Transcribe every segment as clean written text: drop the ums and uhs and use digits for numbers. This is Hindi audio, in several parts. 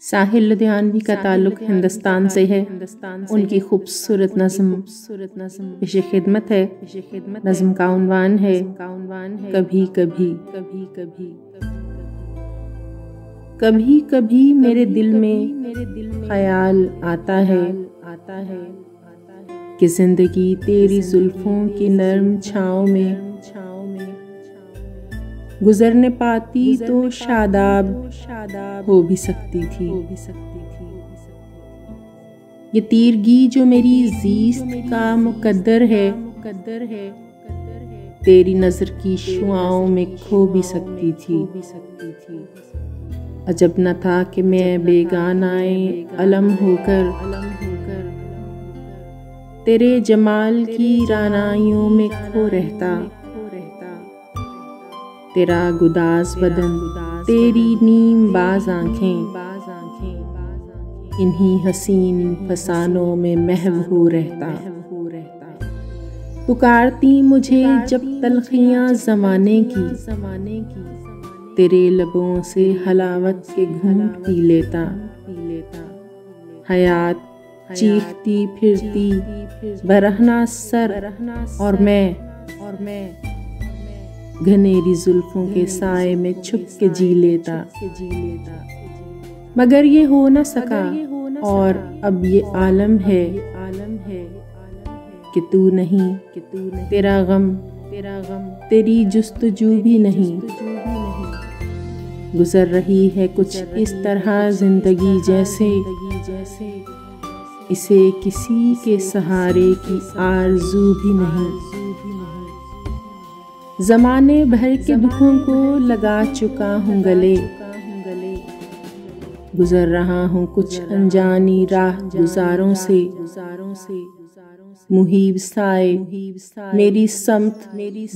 साहिल लुधियानवी का ताल्लुक हिंदुस्तान से है। उनकी खूबसूरत नज़्म पेश खिदमत है। नज़्म का उन्वान है कभी कभी। कभी कभी मेरे दिल में ख्याल आता है कि जिंदगी तेरी जुल्फों की नर्म छाँव में गुजरने पाती तो शादाब हो भी सकती थी। ये तीरगी जो मेरी ज़ीस्त का मुकद्दर है तेरी नज़र की शुआओं में खो भी सकती थी। अजब न था कि मैं बेगानाए अलम होकर तेरे जमाल की रानाइयों में खो रहता। तेरा गुदाज बदन, तेरी नीम बाज आंखें, इन्हीं हसीन फसानों में महव हो रहता। पुकारती मुझे जब तलखियां ज़माने की, तेरे लबों से हलावत के घूंट पी लेता। हयात चीखती फिरती बरहना सर और मैं घनेरी जुल्फों के साए में छुप के जी लेता। मगर ये हो न सका और अब ये आलम है कि तू नहीं, तेरा गम तेरी जुस्तजू भी नहीं। गुजर रही है कुछ इस तरह जिंदगी जैसे इसे किसी के सहारे की आरज़ू भी नहीं। ज़माने भर के दुखों को लगा चुका हूँ गले, गुजर रहा हूँ कुछ अनजानी राह गुजारों से। मुहीब साए मेरी समत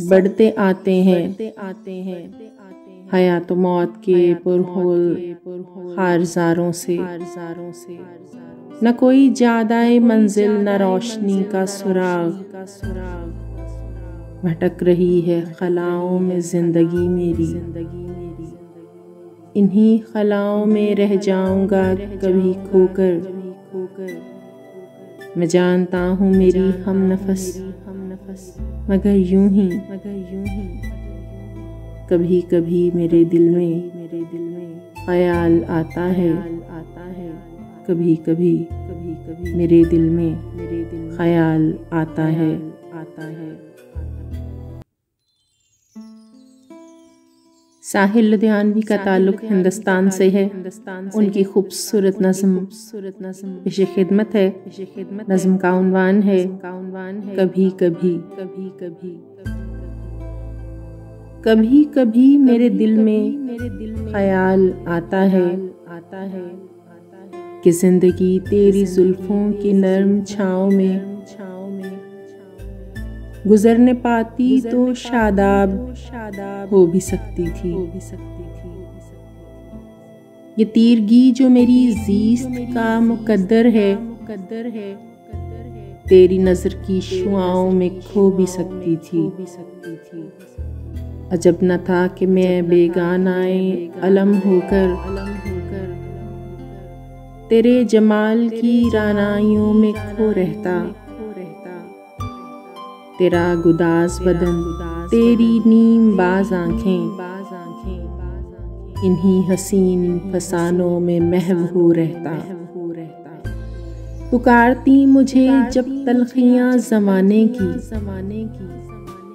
बढ़ते आते हैं, हयात मौत के पुरहोल हारजारों से। न कोई जादाए मंजिल न रोशनी का सुराग, भटक रही है खलाओं में जिंदगी मेरी। इन्हीं खलाओं में रह जाऊंगा कभी खोकर। मैं जानता हूँ मेरी हम नफस मगर यूं ही कभी कभी मेरे दिल में ख्याल आता है। कभी कभी मेरे दिल में ख्याल आता है। साहिल लुधियानवी का ताल्लुक हिंदुस्तान से है। उनकी खूबसूरत नज़्म पेश खिदमत है। नज़्म का उन्वान है कभी कभी। कभी कभी मेरे दिल में ख्याल आता है कि जिंदगी तेरी जुल्फों की नर्म छाँव में गुजरने पाती तो शादाब हो भी सकती थी। ये तीरगी जो मेरी ज़ीस्त का मुकद्दर है तेरी नज़र की शुआओं में खो भी सकती थी। अजब न था कि मैं बेगानाए अलम होकर तेरे जमाल की रानाइयों में खो रहता। तेरा गुदाज बदन, तेरी नीम बाज आंखें, इन्हीं हसीन फसानों में महव हो रहता। पुकारती मुझे जब तलखियां ज़माने की,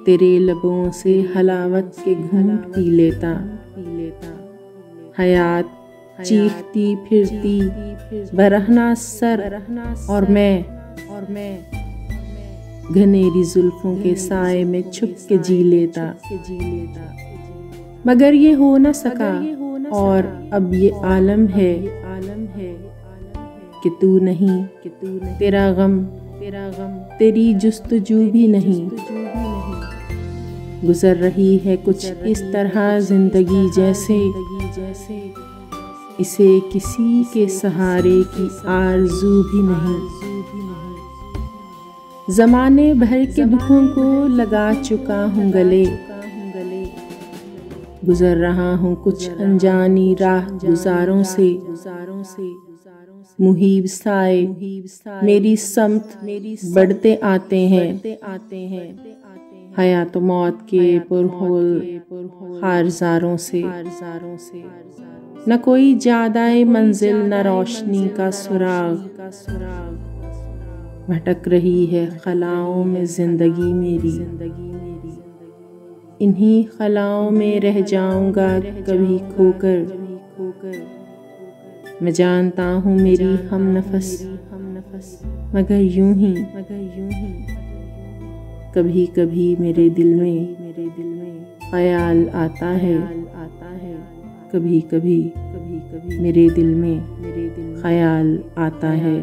तेरे लबों से हलावत के घूंट पी लेता। हयात चीखती फिरती बरहना सर और मैं घनेरी जुल्फों के साए में छुप के जी लेता। मगर ये हो न सका और अब ये आलम है कि तू नहीं, तेरा गम तेरी जुस्तजू भी नहीं। गुजर रही है कुछ इस तरह जिंदगी जैसे इसे किसी के सहारे की आरज़ू भी नहीं। ज़माने भर के दुखों को लगा चुका हूँ गले, गुजर रहा हूँ कुछ अनजानी राह गुजारों से, मुहीब साए मेरी समत बढ़ते आते हैं। हयात मौत के पुरहोल हारजारों से, न कोई जादाए मंजिल न रोशनी का सुराग। भटक रही है खलाओं में जिंदगी मेरी, इन्हीं खलाओं में रह जाऊंगा कभी खोकर। मैं जानता हूँ मेरी हम नफस मगर यूं ही कभी कभी मेरे दिल में ख्याल आता है। कभी कभी मेरे दिल में ख्याल आता है।